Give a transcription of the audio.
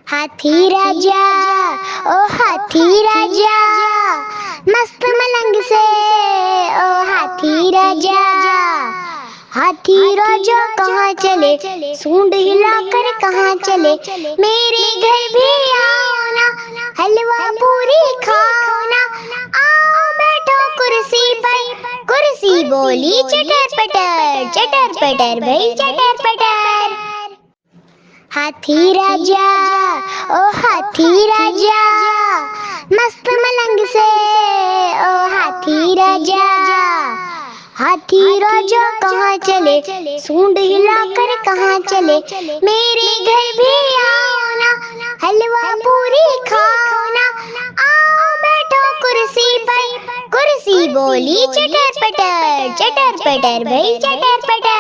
हाथी राजा, ओ हाथी राजा, मस्त मलंग से ओ हाथी राजा। हाथी राजा कहाँ चले, सूंड हिलाकर कहाँ चले, मेरे घर भी आओ ना, हलवा पूरी खाओ ना। आओ बैठो कुर्सी पर, कुर्सी बोली चटर पटर भाई चटर पटर। हाथी राजा, ओ हाथी राजा, मस्त मलंग से ओ हाथी राजा। हाथी राजा कहाँ चले, सूंड हिलाकर कहाँ चले, मेरे घर भी आओ ना, हलवा पूरी खाओ ना। आओ बैठो कुर्सी पर, कुर्सी बोली चटर पटर भाई चटर पटर।